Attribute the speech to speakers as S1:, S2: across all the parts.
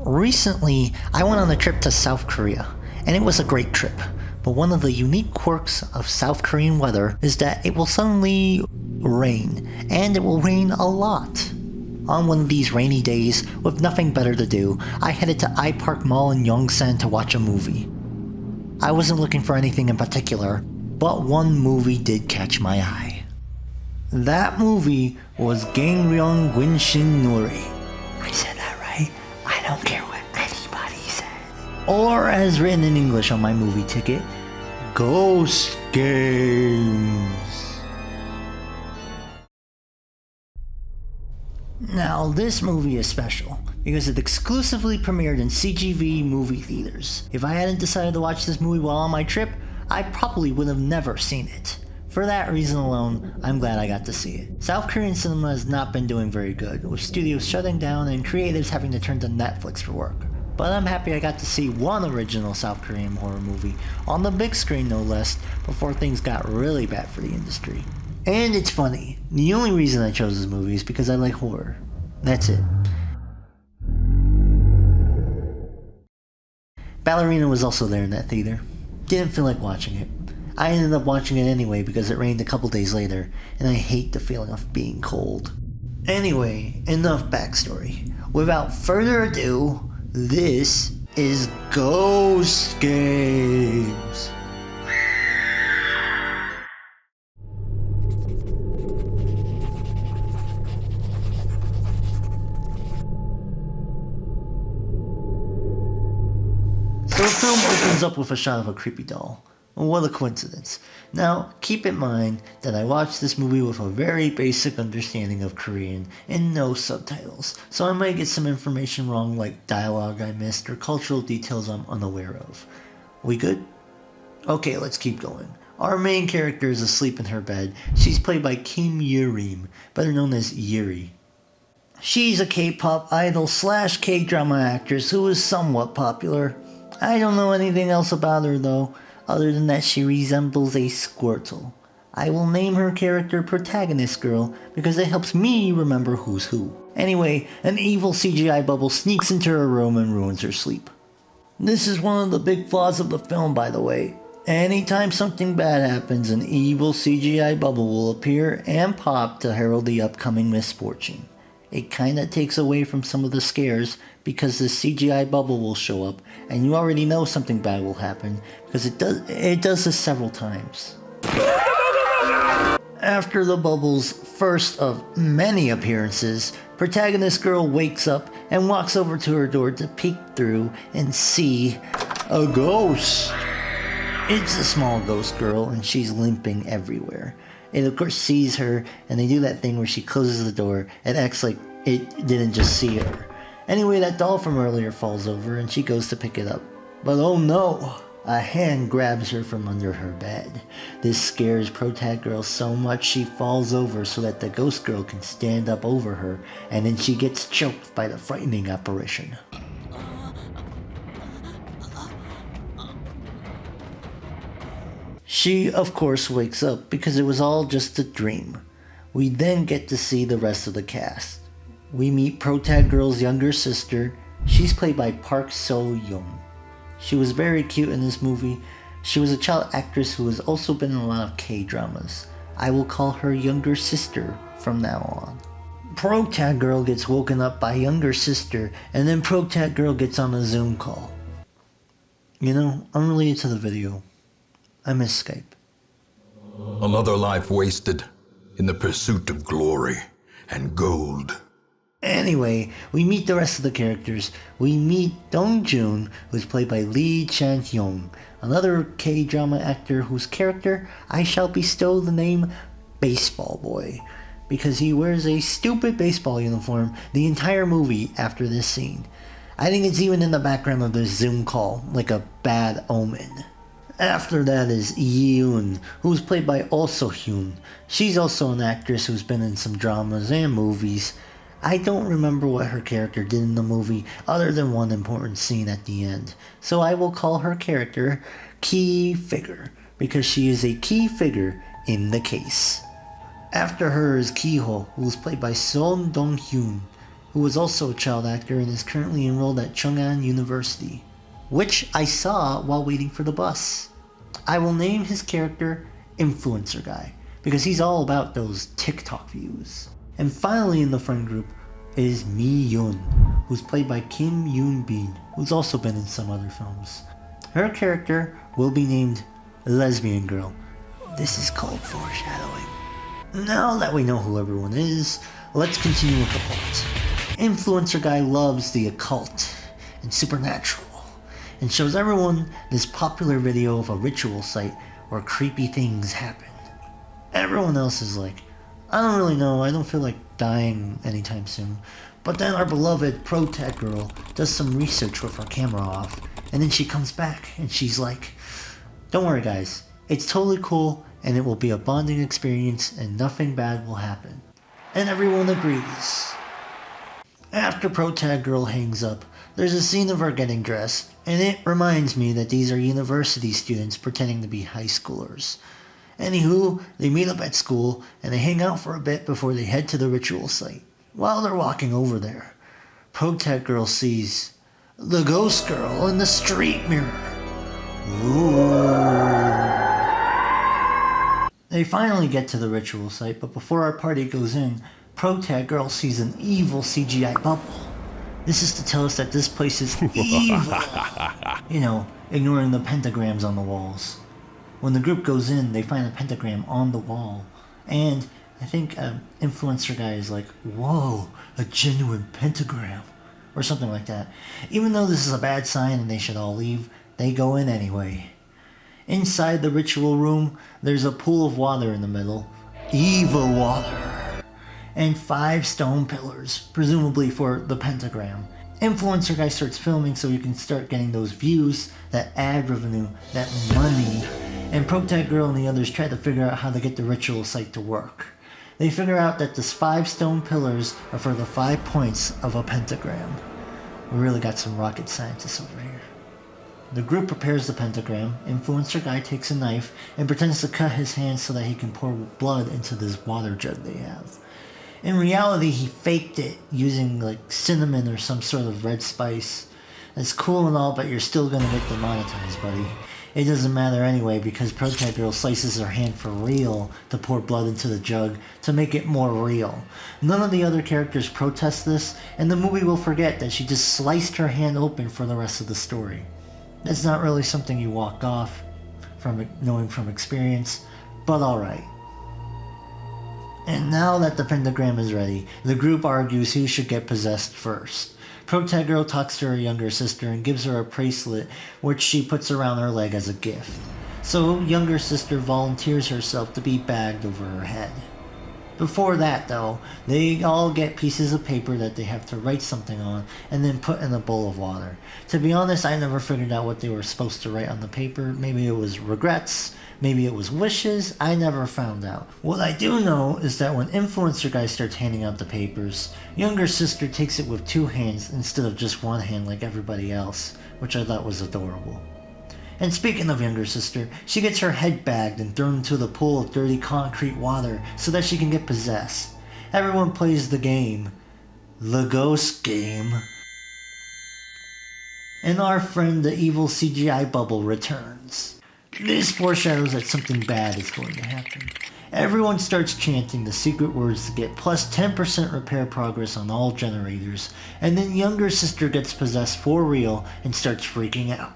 S1: Recently, I went on a trip to South Korea, and it was a great trip. But one of the unique quirks of South Korean weather is that it will suddenly rain, and it will rain a lot. On one of these rainy days, with nothing better to do, I headed to iPark Mall in Yongsan to watch a movie. I wasn't looking for anything in particular, but one movie did catch my eye. That movie was Gangryong Gwinshin Nori. I said that right. I don't care what anybody says. Or as written in English on my movie ticket, Ghost Games. Now, this movie is special because it exclusively premiered in CGV movie theaters. If I hadn't decided to watch this movie while on my trip, I probably would have never seen it. For that reason alone, I'm glad I got to see it. South Korean cinema has not been doing very good, with studios shutting down and creatives having to turn to Netflix for work. But I'm happy I got to see one original South Korean horror movie, on the big screen no less, before things got really bad for the industry. And it's funny, the only reason I chose this movie is because I like horror. That's it. Ballerina was also there in that theater. Didn't feel like watching it. I ended up watching it anyway because it rained a couple days later, and I hate the feeling of being cold. Anyway, enough backstory. Without further ado, this is Ghost Games. So the film opens up with a shot of a creepy doll. What a coincidence. Now, keep in mind that I watched this movie with a very basic understanding of Korean and no subtitles, so I might get some information wrong like dialogue I missed or cultural details I'm unaware of. We good? Okay, let's keep going. Our main character is asleep in her bed. She's played by Kim Yeri, better known as Yeri. She's a K-pop idol / K-drama actress who is somewhat popular. I don't know anything else about her though, other than that she resembles a Squirtle. I will name her character Protagonist Girl because it helps me remember who's who. Anyway, an evil CGI bubble sneaks into her room and ruins her sleep. This is one of the big flaws of the film, by the way. Anytime something bad happens, an evil CGI bubble will appear and pop to herald the upcoming misfortune. It kinda takes away from some of the scares because the CGI bubble will show up and you already know something bad will happen because it does this several times. After the bubble's first of many appearances, Protagonist Girl wakes up and walks over to her door to peek through and see a ghost. It's a small ghost girl and she's limping everywhere. It of course sees her, and they do that thing where she closes the door and acts like it didn't just see her. Anyway, that doll from earlier falls over and she goes to pick it up. But oh no! A hand grabs her from under her bed. This scares Protag Girl so much she falls over so that the ghost girl can stand up over her, and then she gets choked by the frightening apparition. She, of course, wakes up because it was all just a dream. We then get to see the rest of the cast. We meet Protag Girl's younger sister. She's played by Park So-young. She was very cute in this movie. She was a child actress who has also been in a lot of K-dramas. I will call her younger sister from now on. Protag Girl gets woken up by younger sister, and then Protag Girl gets on a Zoom call. You know, unrelated to the video, I miss Skype.
S2: Another life wasted in the pursuit of glory and gold.
S1: Anyway, we meet the rest of the characters. We meet Dong-joon, who's played by Lee Chan-hyung, another K-drama actor whose character I shall bestow the name Baseball Boy, because he wears a stupid baseball uniform the entire movie after this scene. I think it's even in the background of this Zoom call, like a bad omen. After that is Yoon, who's played by Also Hyun. She's also an actress who's been in some dramas and movies. I don't remember what her character did in the movie other than one important scene at the end, so I will call her character Key Figure, because she is a key figure in the case. After her is Kiho, who's played by Son Dong-hyun, who is also a child actor and is currently enrolled at Chung'an University, which I saw while waiting for the bus. I will name his character Influencer Guy, because he's all about those TikTok views. And finally in the friend group is Mi Yun, who's played by Kim Yoon Bin, who's also been in some other films. Her character will be named Lesbian Girl. This is called foreshadowing. Now that we know who everyone is, let's continue with the plot. Influencer Guy loves the occult and supernatural, and shows everyone this popular video of a ritual site where creepy things happen. Everyone else is like, I don't really know, I don't feel like dying anytime soon. But then our beloved pro-tech girl does some research with her camera off, and then she comes back and she's like, don't worry guys, it's totally cool and it will be a bonding experience and nothing bad will happen. And everyone agrees. After pro-tech girl hangs up, there's a scene of her getting dressed, and it reminds me that these are university students pretending to be high schoolers. Anywho, they meet up at school and they hang out for a bit before they head to the ritual site. While they're walking over there, pro-tech girl sees the ghost girl in the street mirror. Ooh. They finally get to the ritual site, but before our party goes in, pro-tech girl sees an evil CGI bubble. This is to tell us that this place is evil. You know, ignoring the pentagrams on the walls. When the group goes in, they find a pentagram on the wall. And I think Influencer Guy is like, whoa, a genuine pentagram. Or something like that. Even though this is a bad sign and they should all leave, they go in anyway. Inside the ritual room, there's a pool of water in the middle. Evil water. And 5 stone pillars, presumably for the pentagram. Influencer Guy starts filming so you can start getting those views, that ad revenue, that money. And pro-tech girl and the others try to figure out how to get the ritual site to work. They figure out that the 5 stone pillars are for the 5 points of a pentagram. We really got some rocket scientists over here. The group prepares the pentagram. Influencer Guy takes a knife and pretends to cut his hand so that he can pour blood into this water jug they have. In reality, he faked it using like cinnamon or some sort of red spice. It's cool and all, but you're still gonna get demonetized, buddy. It doesn't matter anyway because pro-tech girl slices her hand for real to pour blood into the jug to make it more real. None of the other characters protest this, and the movie will forget that she just sliced her hand open for the rest of the story. That's not really something you walk off from knowing from experience, but alright. And now that the pentagram is ready, the group argues who should get possessed first. Pro-tech girl talks to her younger sister and gives her a bracelet which she puts around her leg as a gift. So younger sister volunteers herself to be bagged over her head. Before that though, they all get pieces of paper that they have to write something on and then put in a bowl of water. To be honest, I never figured out what they were supposed to write on the paper. Maybe it was regrets, maybe it was wishes, I never found out. What I do know is that when Influencer Guy starts handing out the papers, younger sister takes it with 2 hands instead of just 1 hand like everybody else, which I thought was adorable. And speaking of younger sister, she gets her head bagged and thrown into the pool of dirty concrete water so that she can get possessed. Everyone plays the game. The ghost game. And our friend the evil CGI bubble returns. This foreshadows that something bad is going to happen. Everyone starts chanting the secret words to get plus 10% repair progress on all generators, and then younger sister gets possessed for real and starts freaking out.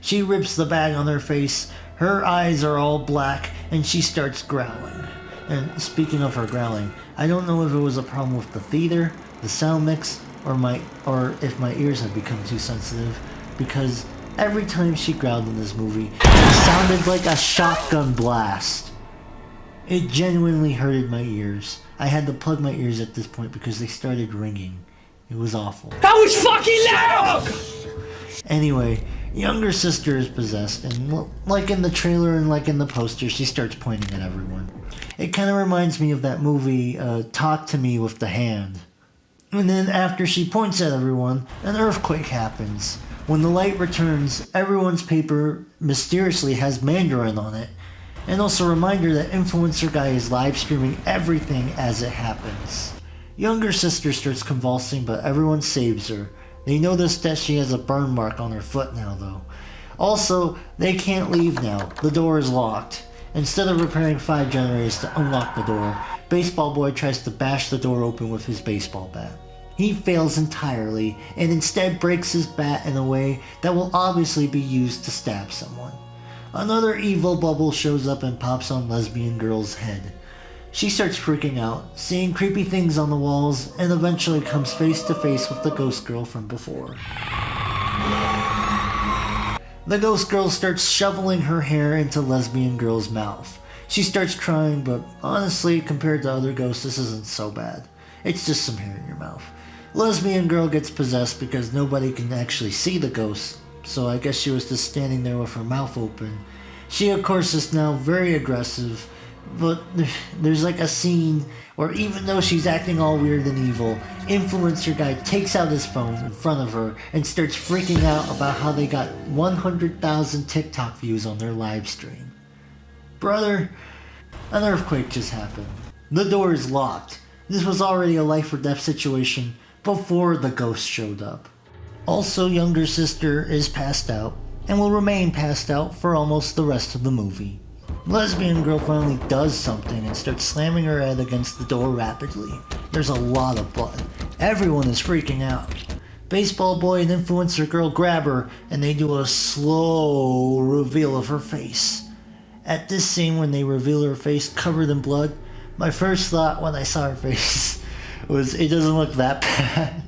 S1: She rips the bag on her face, her eyes are all black, and she starts growling. And speaking of her growling, I don't know if it was a problem with the theater, the sound mix, or if my ears have become too sensitive, because every time she growled in this movie, it sounded like a shotgun blast. It genuinely hurted my ears. I had to plug my ears at this point because they started ringing. It was awful.
S3: That was fucking loud!
S1: Anyway, younger sister is possessed, and like in the trailer and like in the poster, she starts pointing at everyone. It kind of reminds me of that movie, Talk to Me with the Hand. And then after she points at everyone, an earthquake happens. When the light returns, everyone's paper mysteriously has Mandarin on it. And also a reminder that Influencer Guy is live streaming everything as it happens. Younger sister starts convulsing, but everyone saves her. They notice that she has a burn mark on her foot now, though. Also, they can't leave now. The door is locked. Instead of repairing 5 generators to unlock the door, Baseball Boy tries to bash the door open with his baseball bat. He fails entirely, and instead breaks his bat in a way that will obviously be used to stab someone. Another evil bubble shows up and pops on lesbian girl's head. She starts freaking out, seeing creepy things on the walls, and eventually comes face to face with the ghost girl from before. The ghost girl starts shoveling her hair into lesbian girl's mouth. She starts crying, but honestly, compared to other ghosts, this isn't so bad. It's just some hair in your mouth. Lesbian girl gets possessed because nobody can actually see the ghost, so I guess she was just standing there with her mouth open. She, of course, is now very aggressive, but there's like a scene where even though she's acting all weird and evil, influencer guy takes out his phone in front of her and starts freaking out about how they got 100,000 TikTok views on their live stream. Brother, an earthquake just happened. The door is locked. This was already a life or death situation before the ghost showed up. Also, younger sister is passed out and will remain passed out for almost the rest of the movie. Lesbian girl finally does something and starts slamming her head against the door rapidly. There's a lot of blood. Everyone is freaking out. Baseball Boy and influencer girl grab her and they do a slow reveal of her face. At this scene when they reveal her face covered in blood, my first thought when I saw her face was, it doesn't look that bad.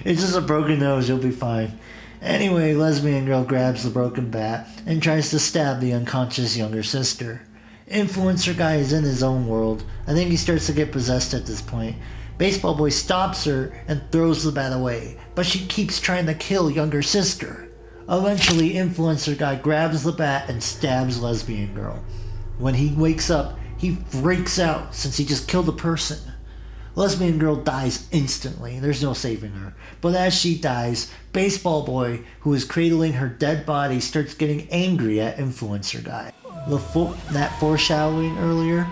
S1: It's just a broken nose, you'll be fine. Anyway, lesbian girl grabs the broken bat and tries to stab the unconscious younger sister. Influencer guy is in his own world. I think he starts to get possessed at this point. Baseball Boy stops her and throws the bat away, but she keeps trying to kill younger sister. Eventually, influencer guy grabs the bat and stabs lesbian girl. When he wakes up, he freaks out since he just killed a person. Lesbian girl dies instantly, there's no saving her. But as she dies, Baseball Boy, who is cradling her dead body, starts getting angry at influencer guy. That foreshadowing earlier,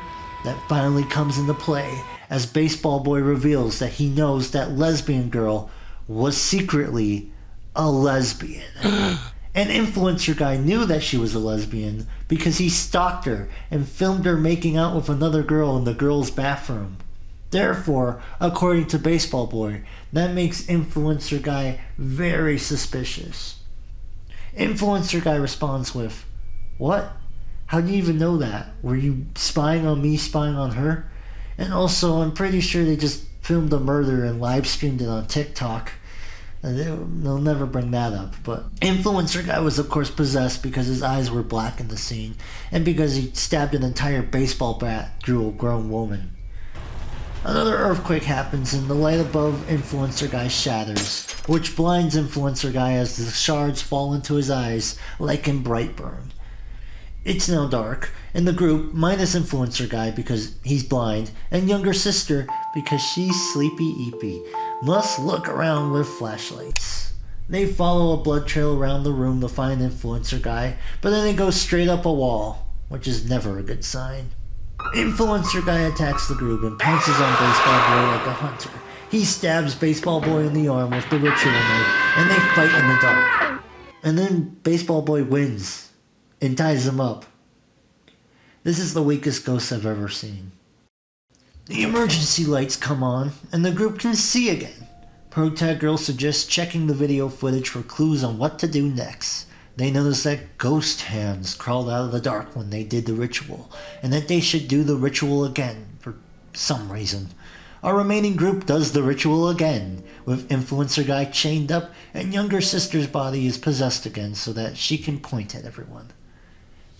S1: that finally comes into play as Baseball Boy reveals that he knows that lesbian girl was secretly a lesbian. And influencer guy knew that she was a lesbian because he stalked her and filmed her making out with another girl in the girl's bathroom. Therefore, according to Baseball Boy, that makes influencer guy very suspicious. Influencer guy responds with, "What? How do you even know that? Were you spying on me, spying on her?" And also, I'm pretty sure they just filmed a murder and live streamed it on TikTok. They'll never bring that up. But influencer guy was of course possessed because his eyes were black in the scene, and because he stabbed an entire baseball bat through a grown woman. Another earthquake happens and the light above influencer guy shatters, which blinds influencer guy as the shards fall into his eyes like in Brightburn. It's now dark, and the group, minus influencer guy because he's blind, and younger sister because she's sleepy eepy, must look around with flashlights. They follow a blood trail around the room to find influencer guy, but then they go straight up a wall, which is never a good sign. Influencer guy attacks the group and pounces on Baseball Boy like a hunter. He stabs Baseball Boy in the arm with the ritual knife, and they fight in the dark. And then Baseball Boy wins and ties him up. This is the weakest ghost I've ever seen. The emergency lights come on, and the group can see again. Protag Girl suggests checking the video footage for clues on what to do next. They notice that ghost hands crawled out of the dark when they did the ritual, and that they should do the ritual again for some reason. Our remaining group does the ritual again, with influencer guy chained up and younger sister's body is possessed again so that she can point at everyone.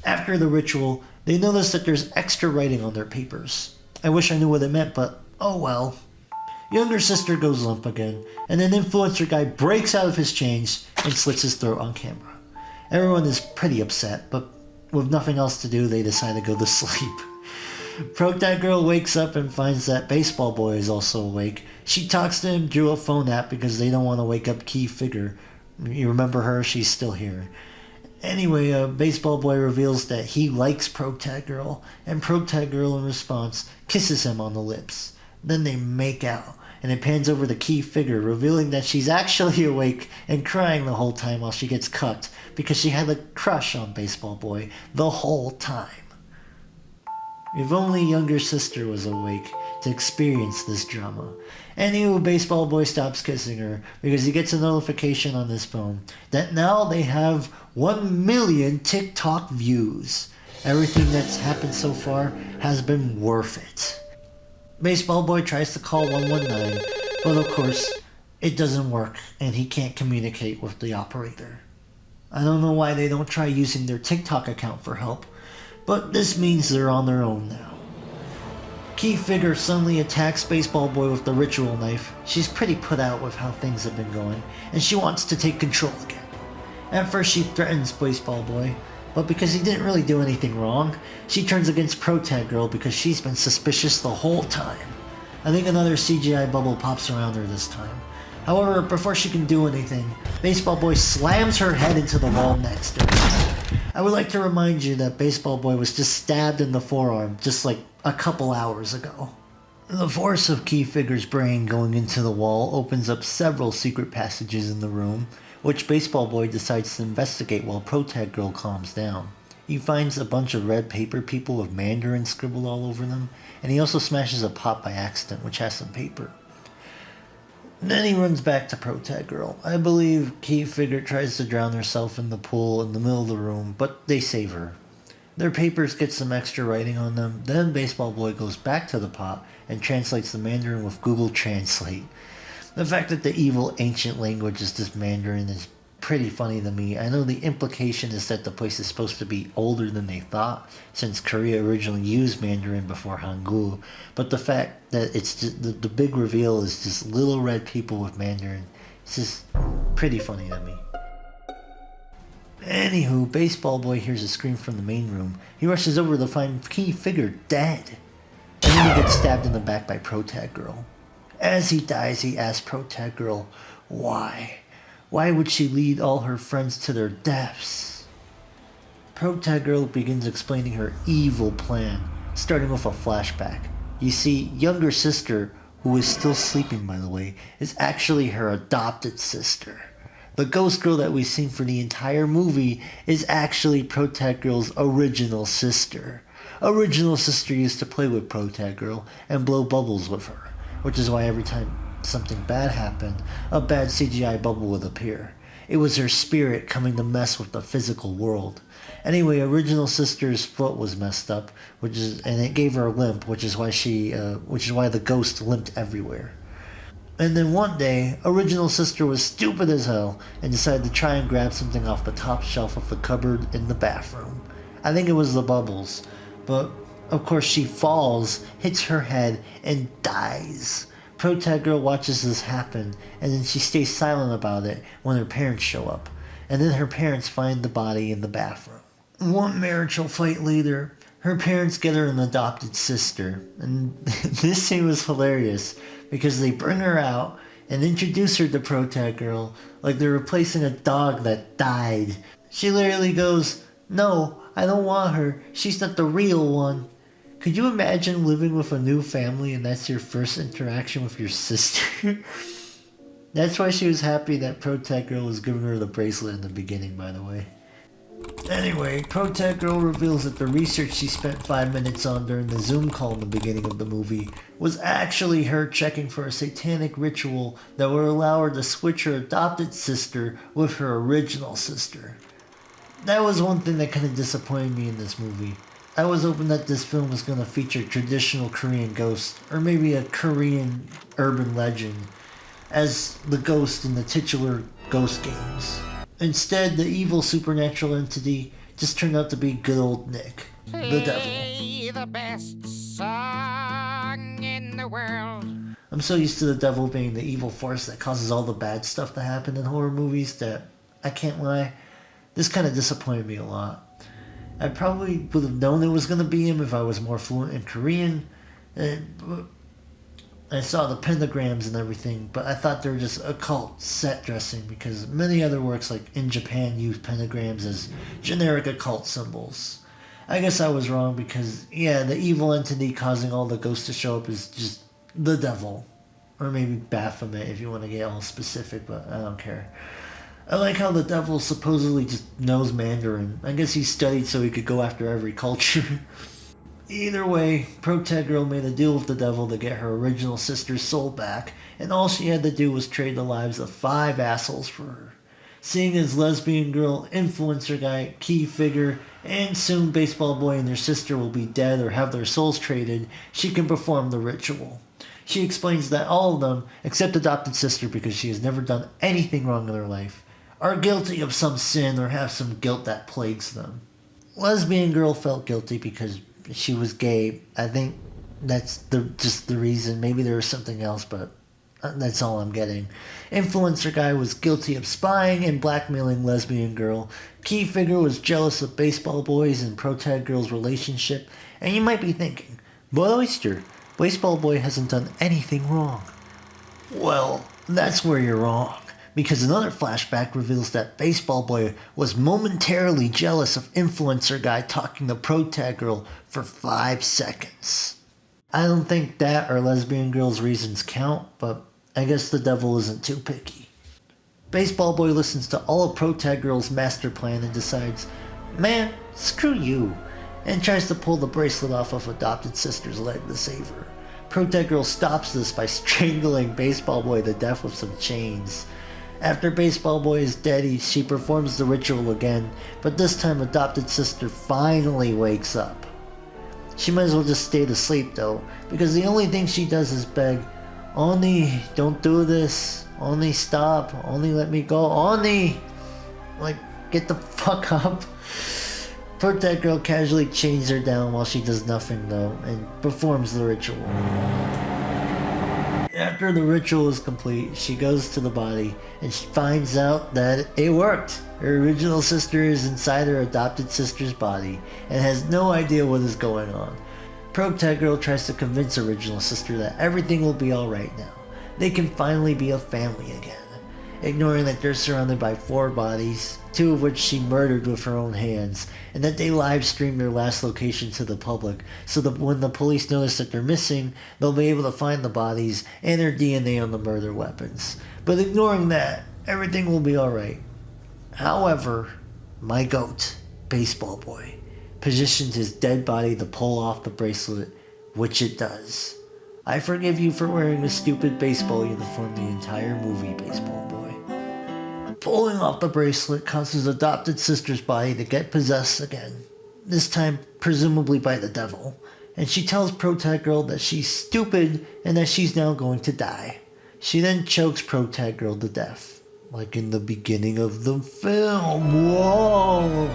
S1: After the ritual, they notice that there's extra writing on their papers. I wish I knew what it meant, but oh well. Younger sister goes limp again, and an influencer guy breaks out of his chains and slits his throat on camera. Everyone is pretty upset, but with nothing else to do, they decide to go to sleep. Protag Girl wakes up and finds that Baseball Boy is also awake. She talks to him through a phone app because they don't want to wake up Key Figure. You remember her? She's still here. Anyway, Baseball Boy reveals that he likes Protag Girl, and Protag Girl in response kisses him on the lips. Then they make out, and it pans over the key figure, revealing that she's actually awake and crying the whole time while she gets cucked because she had a crush on Baseball Boy the whole time. If only younger sister was awake to experience this drama. Anywho, Baseball Boy stops kissing her because he gets a notification on his phone that now they have 1 million TikTok views. Everything that's happened so far has been worth it. Baseball Boy tries to call 119, but of course, it doesn't work and he can't communicate with the operator. I don't know why they don't try using their TikTok account for help, but this means they're on their own now. Key figure suddenly attacks Baseball Boy with the ritual knife. She's pretty put out with how things have been going, and she wants to take control again. At first she threatens Baseball Boy, but because he didn't really do anything wrong, she turns against Protag Girl because she's been suspicious the whole time. I think another CGI bubble pops around her this time. However, before she can do anything, Baseball Boy slams her head into the wall next to her. I would like to remind you that Baseball Boy was just stabbed in the forearm just like a couple hours ago. The force of Key Figure's brain going into the wall opens up several secret passages in the room, which Baseball Boy decides to investigate while Protag Girl calms down. He finds a bunch of red paper people with Mandarin scribbled all over them, and he also smashes a pot by accident which has some paper. Then he runs back to Protag Girl. I believe Key Figure tries to drown herself in the pool in the middle of the room, but they save her. Their papers get some extra writing on them. Then Baseball Boy goes back to the pot and translates the Mandarin with Google Translate. The fact that the evil ancient language is just Mandarin is pretty funny to me. I know the implication is that the place is supposed to be older than they thought, since Korea originally used Mandarin before Hangul, but the fact that it's just, the big reveal is just little red people with Mandarin, it's just pretty funny to me. Anywho, Baseball Boy hears a scream from the main room. He rushes over to find Key Figure dead, and then he gets stabbed in the back by Protag Girl. As he dies, he asks Protag Girl why. Why would she lead all her friends to their deaths? Protag Girl begins explaining her evil plan, starting with a flashback. You see, younger sister, who is still sleeping by the way, is actually her adopted sister. The ghost girl that we've seen for the entire movie is actually Protag Girl's original sister. Original sister used to play with Protag Girl and blow bubbles with her, which is why every time something bad happened, a bad CGI bubble would appear. It was her spirit coming to mess with the physical world. Anyway, original sister's foot was messed up, and it gave her a limp, which is why the ghost limped everywhere. And then one day, original sister was stupid as hell and decided to try and grab something off the top shelf of the cupboard in the bathroom. I think it was the bubbles, but of course she falls, hits her head, and dies. Protag Girl watches this happen, and then she stays silent about it when her parents show up. And then her parents find the body in the bathroom. One marital fight later, her parents get her an adopted sister. And this scene was hilarious, because they bring her out and introduce her to Protag Girl like they're replacing a dog that died. She literally goes, "No, I don't want her. She's not the real one." Could you imagine living with a new family and that's your first interaction with your sister? That's why she was happy that Protag Girl was giving her the bracelet in the beginning, by the way. Anyway, Protag Girl reveals that the research she spent 5 minutes on during the Zoom call in the beginning of the movie was actually her checking for a satanic ritual that would allow her to switch her adopted sister with her original sister. That was one thing that kind of disappointed me in this movie. I was hoping that this film was going to feature traditional Korean ghosts, or maybe a Korean urban legend, as the ghost in the titular Ghost games. Instead, the evil supernatural entity just turned out to be good old Nick, the devil.
S4: The best song in the world.
S1: I'm so used to the devil being the evil force that causes all the bad stuff to happen in horror movies that, I can't lie, this kind of disappointed me a lot. I probably would have known it was going to be him if I was more fluent in Korean. I saw the pentagrams and everything, but I thought they were just occult set dressing because many other works like in Japan use pentagrams as generic occult symbols. I guess I was wrong because, yeah, the evil entity causing all the ghosts to show up is just the devil. Or maybe Baphomet if you want to get all specific, but I don't care. I like how the devil supposedly just knows Mandarin. I guess he studied so he could go after every culture. Either way, Protag made a deal with the devil to get her original sister's soul back, and all she had to do was trade the lives of 5 assholes for her. Seeing as lesbian girl, influencer guy, key figure, and soon baseball boy and their sister will be dead or have their souls traded, she can perform the ritual. She explains that all of them, except adopted sister because she has never done anything wrong in her life, are guilty of some sin or have some guilt that plagues them. Lesbian girl felt guilty because she was gay. I think that's just the reason. Maybe there was something else, but that's all I'm getting. Influencer guy was guilty of spying and blackmailing lesbian girl. Key figure was jealous of baseball boys and Protag girl's relationship. And you might be thinking, but Oyster, baseball boy hasn't done anything wrong. Well, that's where you're wrong. Because another flashback reveals that baseball boy was momentarily jealous of influencer guy talking to Protag girl for 5 seconds. I don't think that or lesbian girl's reasons count, but I guess the devil isn't too picky. Baseball boy listens to all of Protag girl's master plan and decides, man, screw you, and tries to pull the bracelet off of adopted sister's leg to save her. Protag girl stops this by strangling baseball boy to death with some chains. After baseball boy is dead, she performs the ritual again, but this time adopted sister finally wakes up. She might as well just stay asleep though, because the only thing she does is beg, Oni, don't do this, Oni stop, Oni let me go, Oni! Like, get the fuck up. Protag girl casually chains her down while she does nothing though, and performs the ritual. After the ritual is complete, she goes to the body and she finds out that it worked. Her original sister is inside her adopted sister's body and has no idea what is going on. Protag girl tries to convince original sister that everything will be alright now. They can finally be a family again. Ignoring that they're surrounded by 4 bodies, 2 of which she murdered with her own hands, and that they live streamed their last location to the public, so that when the police notice that they're missing, they'll be able to find the bodies and their DNA on the murder weapons. But ignoring that, everything will be alright. However, my goat, baseball boy, positions his dead body to pull off the bracelet, which it does. I forgive you for wearing a stupid baseball uniform the entire movie, baseball boy. Pulling off the bracelet causes adopted sister's body to get possessed again, this time presumably by the devil, and she tells Protag girl that she's stupid and that she's now going to die. She then chokes Protag girl to death, like in the beginning of the film. Whoa!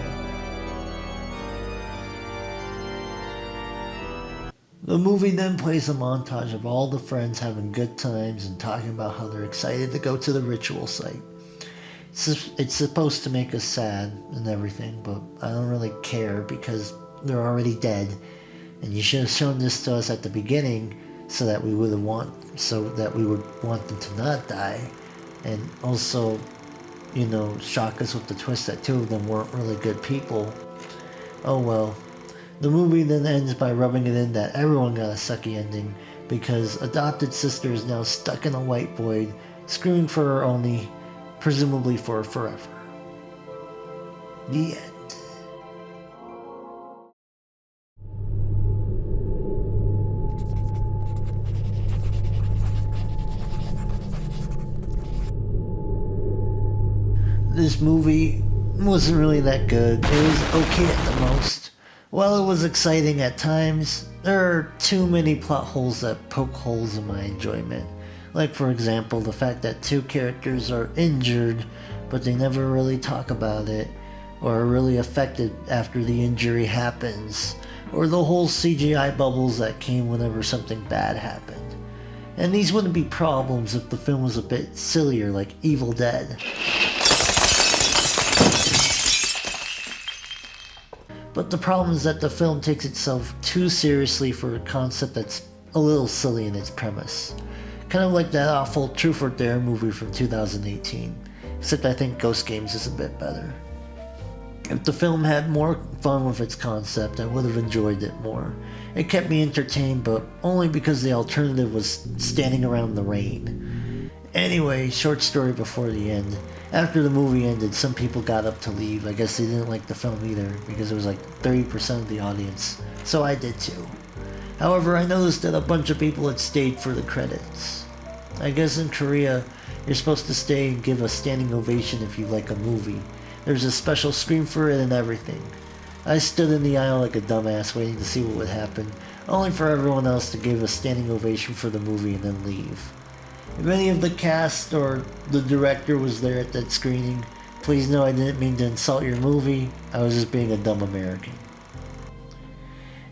S1: The movie then plays a montage of all the friends having good times and talking about how they're excited to go to the ritual site. It's supposed to make us sad and everything, but I don't really care because they're already dead. And you should have shown this to us at the beginning so that we would want them to not die. And also, shock us with the twist that 2 of them weren't really good people. Oh well. The movie then ends by rubbing it in that everyone got a sucky ending because adopted sister is now stuck in a white void, screaming for her only, presumably for forever. The end. This movie wasn't really that good. It was okay at the most. While it was exciting at times, there are too many plot holes that poke holes in my enjoyment. Like for example, the fact that 2 characters are injured, but they never really talk about it, or are really affected after the injury happens, or the whole CGI bubbles that came whenever something bad happened. And these wouldn't be problems if the film was a bit sillier like Evil Dead. But the problem is that the film takes itself too seriously for a concept that's a little silly in its premise. Kind of like that awful Truth or Dare movie from 2018, except I think Ghost Games is a bit better. If the film had more fun with its concept, I would have enjoyed it more. It kept me entertained, but only because the alternative was standing around in the rain. Anyway, short story before the end. After the movie ended, some people got up to leave. I guess they didn't like the film either, because it was like 30% of the audience. So I did too. However, I noticed that a bunch of people had stayed for the credits. I guess in Korea, you're supposed to stay and give a standing ovation if you like a movie. There's a special screen for it and everything. I stood in the aisle like a dumbass waiting to see what would happen, only for everyone else to give a standing ovation for the movie and then leave. If any of the cast or the director was there at that screening, please know I didn't mean to insult your movie. I was just being a dumb American.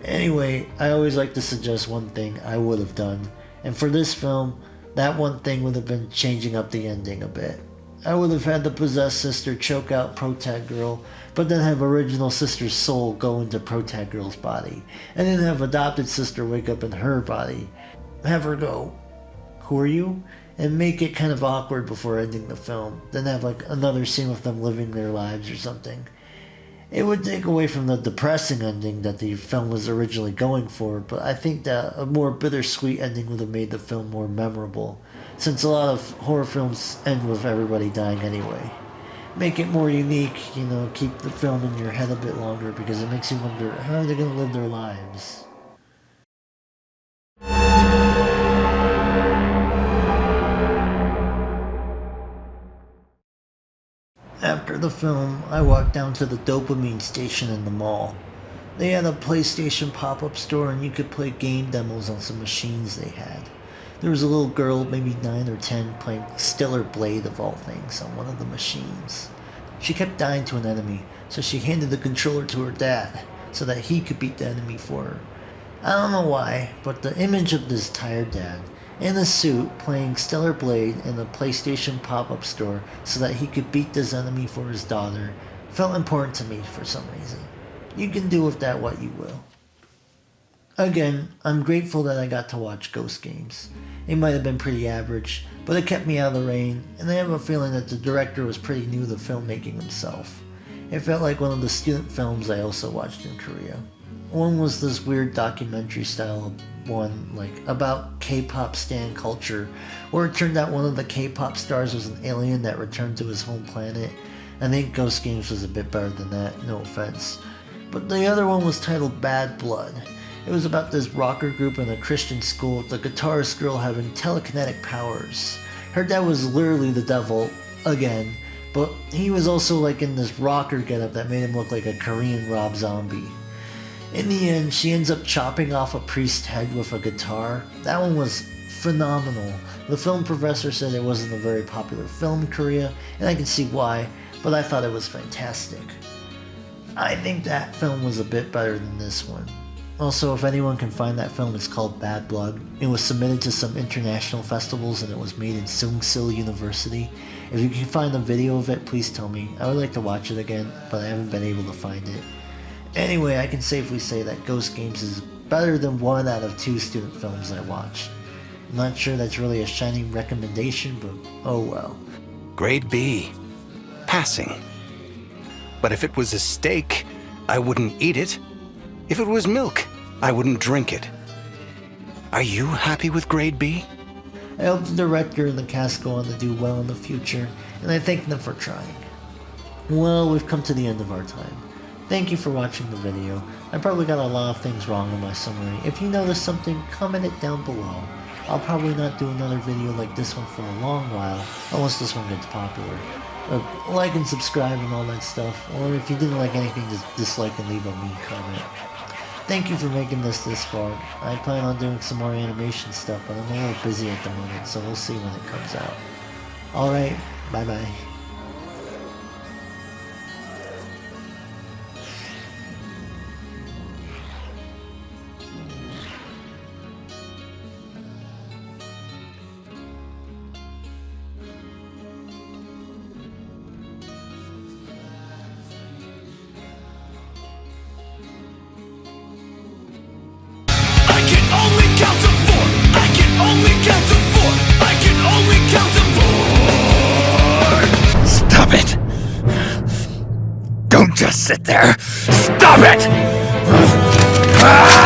S1: Anyway, I always like to suggest one thing I would have done, and for this film, that one thing would have been changing up the ending a bit. I would have had the possessed sister choke out Protag Girl, but then have original sister's soul go into Protag Girl's body, and then have adopted sister wake up in her body, have her go, "Who are you?" and make it kind of awkward before ending the film, then have like another scene with them living their lives or something. It would take away from the depressing ending that the film was originally going for, but I think that a more bittersweet ending would have made the film more memorable, since a lot of horror films end with everybody dying anyway. Make it more unique, keep the film in your head a bit longer, because it makes you wonder, how are they going to live their lives? After the film, I walked down to the dopamine station in the mall. They had a PlayStation pop-up store and you could play game demos on some machines they had. There was a little girl, maybe 9 or 10, playing Stellar Blade of all things on one of the machines. She kept dying to an enemy, so she handed the controller to her dad so that he could beat the enemy for her. I don't know why, but the image of this tired dad in a suit playing Stellar Blade in a PlayStation pop-up store so that he could beat this enemy for his daughter felt important to me for some reason. You can do with that what you will. Again, I'm grateful that I got to watch Ghost Games. It might have been pretty average, but it kept me out of the rain, and I have a feeling that the director was pretty new to filmmaking himself. It felt like one of the student films I also watched in Korea. One was this weird documentary style one, like about K-pop stan culture, where it turned out one of the K-pop stars was an alien that returned to his home planet. I think Ghost Games was a bit better than that, no offense. But the other one was titled Bad Blood. It was about this rocker group in a Christian school with the guitarist girl having telekinetic powers. Her dad was literally the devil, again, but he was also like in this rocker getup that made him look like a Korean Rob Zombie. In the end, she ends up chopping off a priest's head with a guitar. That one was phenomenal. The film professor said it wasn't a very popular film in Korea, and I can see why, but I thought it was fantastic. I think that film was a bit better than this one. Also, if anyone can find that film, it's called Bad Blood. It was submitted to some international festivals and it was made in Sungsil University. If you can find a video of it, please tell me. I would like to watch it again, but I haven't been able to find it. Anyway, I can safely say that Ghost Games is better than 1 out of 2 student films I watched. I'm not sure that's really a shining recommendation, but oh well.
S5: Grade B. Passing. But if it was a steak, I wouldn't eat it. If it was milk, I wouldn't drink it. Are you happy with grade B?
S1: I hope the director and the cast go on to do well in the future, and I thank them for trying. Well, we've come to the end of our time. Thank you for watching the video. I probably got a lot of things wrong in my summary. If you notice something, comment it down below. I'll probably not do another video like this one for a long while, unless this one gets popular. Like and subscribe and all that stuff, or if you didn't like anything, just dislike and leave a mean comment. Thank you for making this far. I plan on doing some more animation stuff, but I'm a little busy at the moment, so we'll see when it comes out. Alright, bye bye.
S3: I can only count to 4. sit there. Stop it!